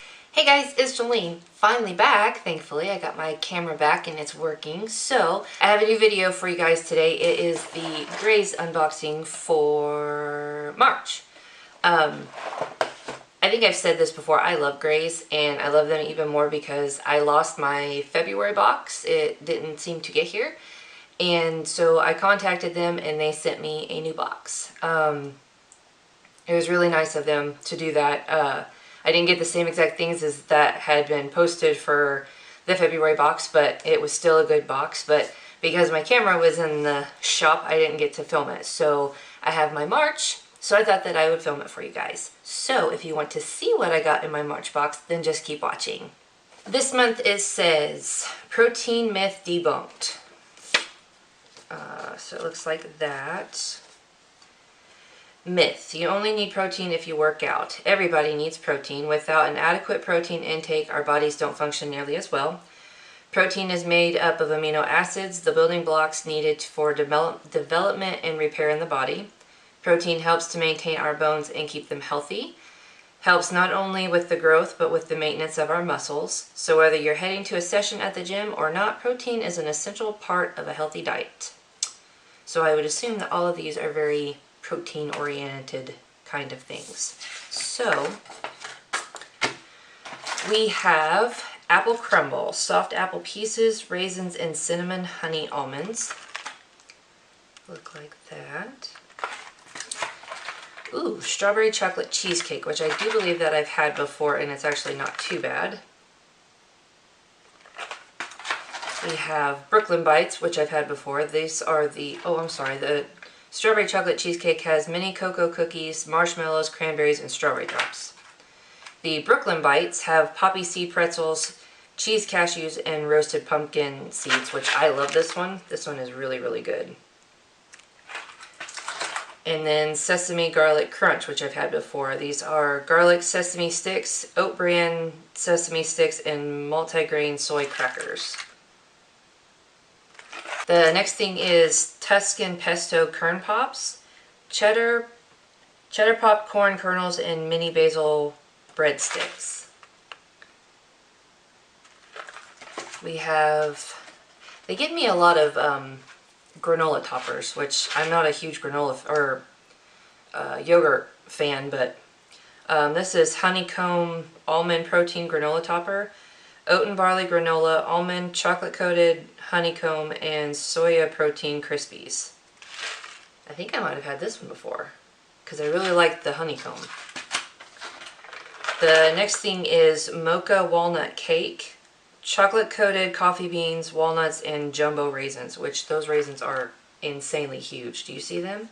Hey guys, it's Jolene. Finally back, thankfully. I got my camera back and it's working. So, I have a new video for you guys today. It is the Graze unboxing for March. I think I've said this before, I love Graze, and I love them even more because I lost my February box. It didn't seem to get here. And so I contacted them and they sent me a new box. It was really nice of them to do that. I didn't get the same exact things as that had been posted for the February box, but it was still a good box. But because my camera was in the shop, I didn't get to film it. So I have my March, so I thought that I would film it for you guys. So if you want to see what I got in my March box, then just keep watching. This month it says, Protein Myth Debunked. So it looks like that. Myth. You only need protein if you work out. Everybody needs protein. Without an adequate protein intake, our bodies don't function nearly as well. Protein is made up of amino acids, the building blocks needed for development and repair in the body. Protein helps to maintain our bones and keep them healthy. Helps not only with the growth, but with the maintenance of our muscles. So whether you're heading to a session at the gym or not, protein is an essential part of a healthy diet. So I would assume that all of these are very protein-oriented kind of things. So we have apple crumble, soft apple pieces, raisins, and cinnamon honey almonds. Look like that. Ooh, strawberry chocolate cheesecake, which I do believe that I've had before, and it's actually not too bad. We have Brooklyn Bites, which I've had before. These are the, the strawberry chocolate cheesecake has mini cocoa cookies, marshmallows, cranberries, and strawberry drops. The Brooklyn Bites have poppy seed pretzels, cheese cashews, and roasted pumpkin seeds, which I love this one. This one is really, really good. And then Sesame Garlic Crunch, which I've had before. These are garlic sesame sticks, oat bran sesame sticks, and multigrain soy crackers. The next thing is Tuscan Pesto Kern Pops, cheddar popcorn kernels, and mini basil breadsticks. We have, they give me a lot of granola toppers, which I'm not a huge granola or yogurt fan, but this is Honeycomb Omen Protein Granola Topper. Oat and barley granola, almond, chocolate-coated honeycomb, and soya protein crispies. I think I might have had this one before, because I really like the honeycomb. The next thing is Mocha Walnut Cake, chocolate-coated coffee beans, walnuts, and jumbo raisins, which those raisins are insanely huge. Do you see them?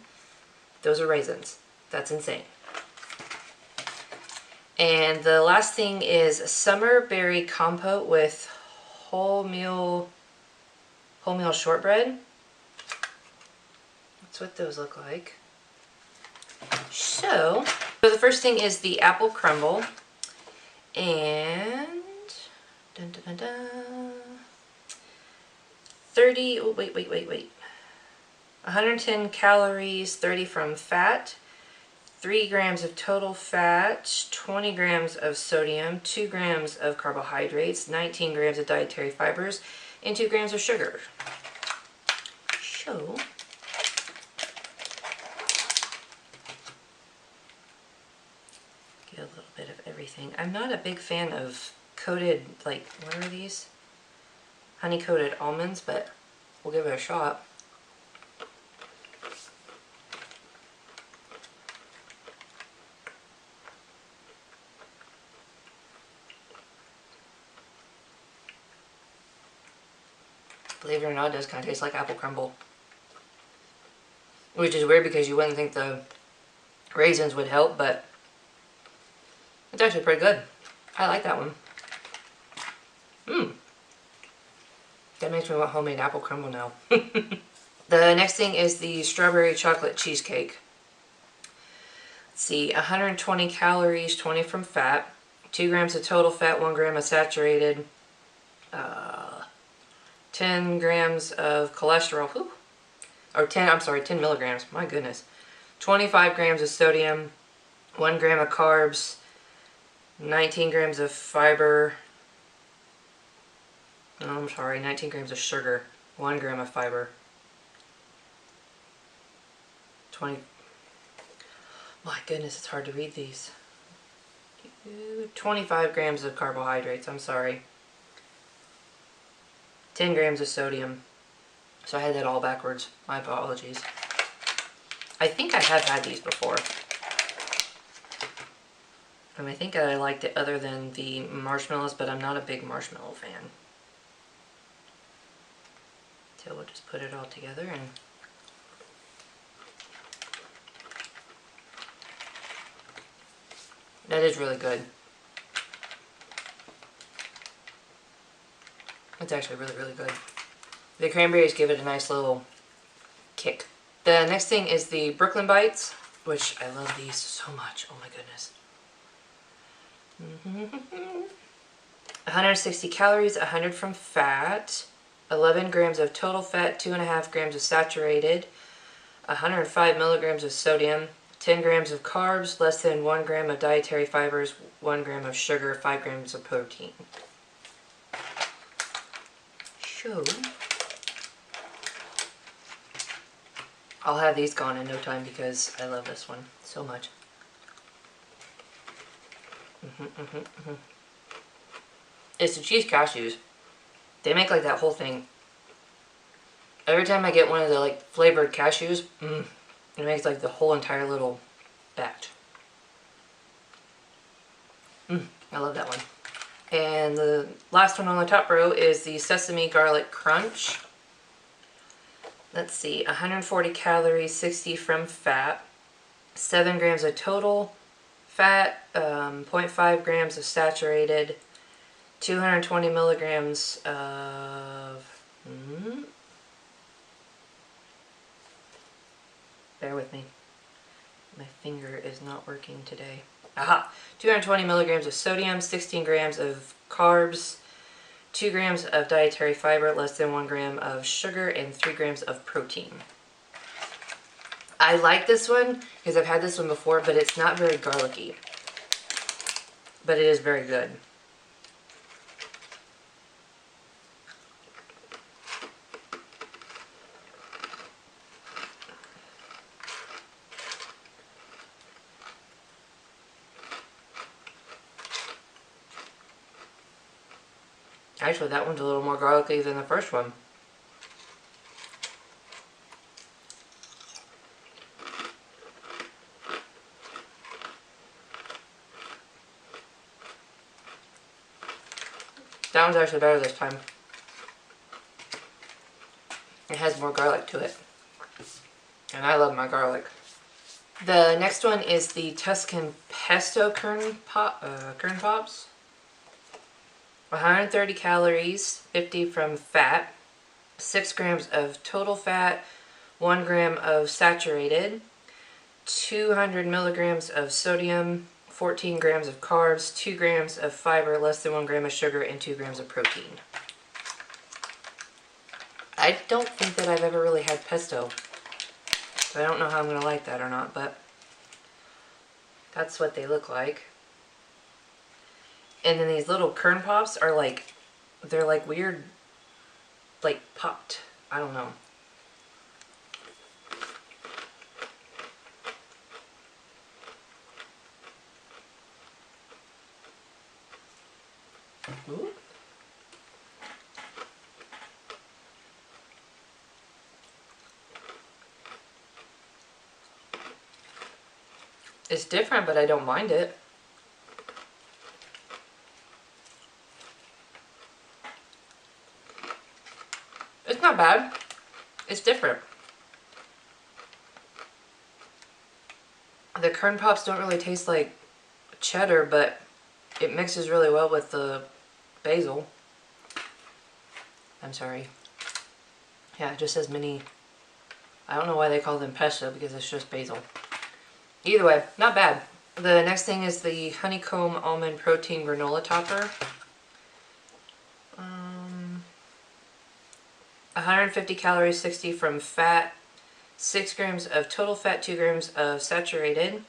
Those are raisins. That's insane. And the last thing is Summer Berry Compote with wholemeal shortbread. That's what those look like. So the first thing is the apple crumble. And dun, dun, dun, dun, 30, oh, wait. 110 calories, 30 from fat. 3 grams of total fat, 20 grams of sodium, 2 grams of carbohydrates, 19 grams of dietary fibers, and 2 grams of sugar. So, get a little bit of everything. I'm not a big fan of coated, like, what are these? Honey-coated almonds, but we'll give it a shot. Believe it or not, it does kind of taste like apple crumble. Which is weird because you wouldn't think the raisins would help, but it's actually pretty good. I like that one. That makes me want homemade apple crumble now. The next thing is the strawberry chocolate cheesecake. Let's see, 120 calories, 20 from fat, 2 grams of total fat, 1 gram of saturated, 10 grams of cholesterol, or 10 milligrams, my goodness. 25 grams of sodium, 1 gram of carbs, 19 grams of fiber. No, I'm sorry, 19 grams of sugar, 1 gram of fiber. 20. My goodness, it's hard to read these. 25 grams of carbohydrates, I'm sorry. 10 grams of sodium. So I had that all backwards. My apologies. I think I have had these before. And I think I liked it other than the marshmallows, but I'm not a big marshmallow fan. So we'll just put it all together and that is really good. It's actually really, really good. The cranberries give it a nice little kick. The next thing is the Brooklyn Bites, which I love these so much. Oh my goodness. 160 calories, 100 from fat, 11 grams of total fat, 2.5 grams of saturated, 105 milligrams of sodium, 10 grams of carbs, less than 1 gram of dietary fibers, 1 gram of sugar, 5 grams of protein. So, I'll have these gone in no time because I love this one so much. It's the cheese cashews. They make like that whole thing. Every time I get one of the like flavored cashews, it makes like the whole entire little batch. I love that one. And the last one on the top row is the Sesame Garlic Crunch. Let's see, 140 calories, 60 from fat, 7 grams of total fat, 0.5 grams of saturated, 220 milligrams of... Bear with me. My finger is not working today. Aha! 220 milligrams of sodium, 16 grams of carbs, 2 grams of dietary fiber, less than 1 gram of sugar, and 3 grams of protein. I like this one because I've had this one before, but it's not very garlicky. But it is very good. Actually, that one's a little more garlicky than the first one. That one's actually better this time. It has more garlic to it. And I love my garlic. The next one is the Tuscan Pesto Kern Pops. 130 calories, 50 from fat, 6 grams of total fat, 1 gram of saturated, 200 milligrams of sodium, 14 grams of carbs, 2 grams of fiber, less than 1 gram of sugar, and 2 grams of protein. I don't think that I've ever really had pesto, so I don't know how I'm going to like that or not, but that's what they look like. And then these little kern pops are like, they're like weird, like popped. I don't know. Ooh. It's different, but I don't mind it. It's not bad. It's different. The kern pops don't really taste like cheddar, but it mixes really well with the basil. I'm sorry. Yeah, it just says mini. I don't know why they call them pesto because it's just basil. Either way, not bad. The next thing is the Honeycomb Omen Protein Granola Topper. 150 calories, 60 from fat, 6 grams of total fat, 2 grams of saturated,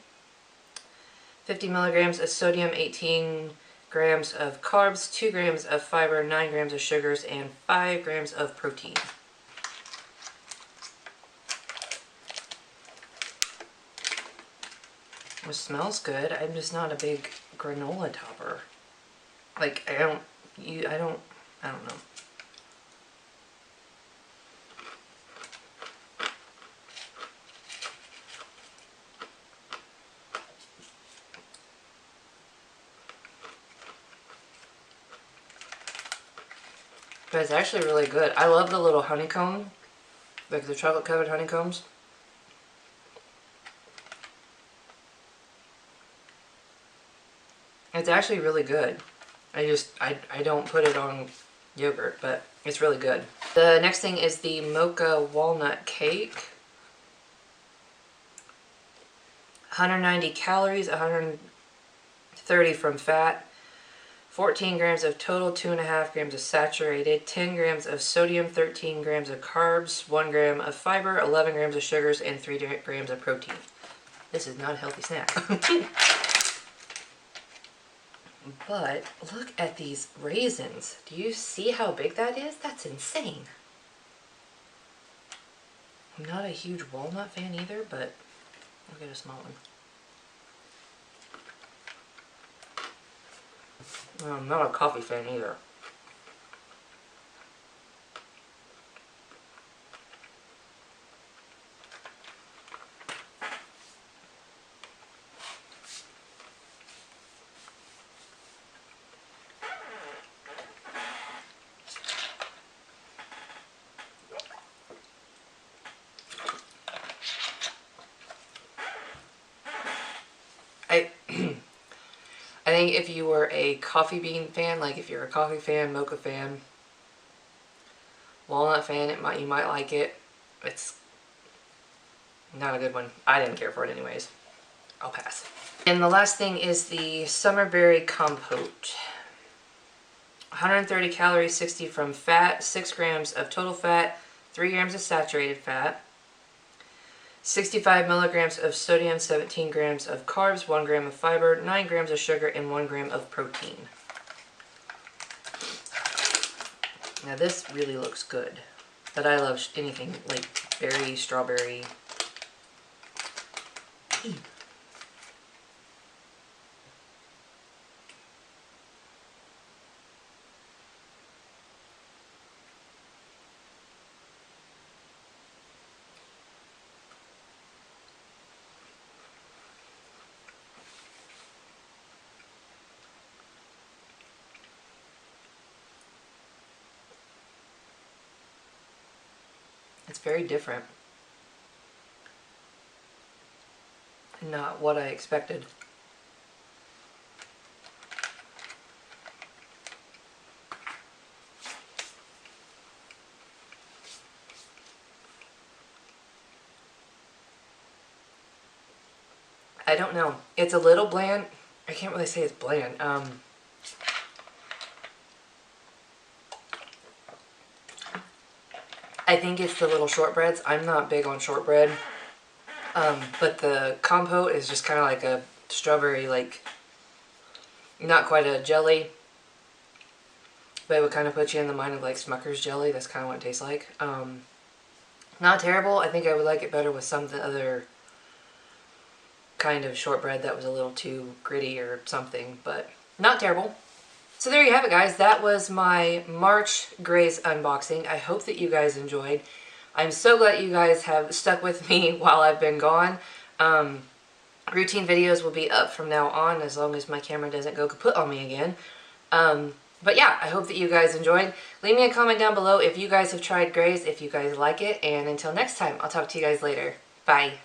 50 milligrams of sodium, 18 grams of carbs, 2 grams of fiber, 9 grams of sugars, and 5 grams of protein. It smells good. I'm just not a big granola topper. Like, I don't know. But it's actually really good. I love the little honeycomb, like the chocolate covered honeycombs. It's actually really good. I don't put it on yogurt, but it's really good. The next thing is the Mocha walnut cake. 190 calories, 130 from fat, 14 grams of total, 2.5 grams of saturated, 10 grams of sodium, 13 grams of carbs, 1 gram of fiber, 11 grams of sugars, and 3 grams of protein. This is not a healthy snack. But look at these raisins. Do you see how big that is? That's insane. I'm not a huge walnut fan either, but I'll get a small one. I'm not a coffee fan either. I think if you were a coffee bean fan, like if you're a coffee fan, mocha fan, walnut fan, you might like it. It's not a good one. I didn't care for it anyways. I'll pass. And the last thing is the summerberry compote. 130 calories, 60 from fat, 6 grams of total fat, 3 grams of saturated fat, 65 milligrams of sodium, 17 grams of carbs, 1 gram of fiber, 9 grams of sugar, and 1 gram of protein. Now this really looks good, but I love anything like berry, strawberry. It's very different. Not what I expected. I don't know. It's a little bland. I can't really say it's bland. I think it's the little shortbreads. I'm not big on shortbread. But the compote is just kind of like a strawberry, like, not quite a jelly. But it would kind of put you in the mind of like Smucker's jelly. That's kind of what it tastes like. Not terrible. I think I would like it better with some other kind of shortbread that was a little too gritty or something. But not terrible. So there you have it, guys. That was my March Graze unboxing. I hope that you guys enjoyed. I'm so glad you guys have stuck with me while I've been gone. Routine videos will be up from now on as long as my camera doesn't go kaput on me again. But yeah, I hope that you guys enjoyed. Leave me a comment down below if you guys have tried Graze, if you guys like it. And until next time, I'll talk to you guys later. Bye.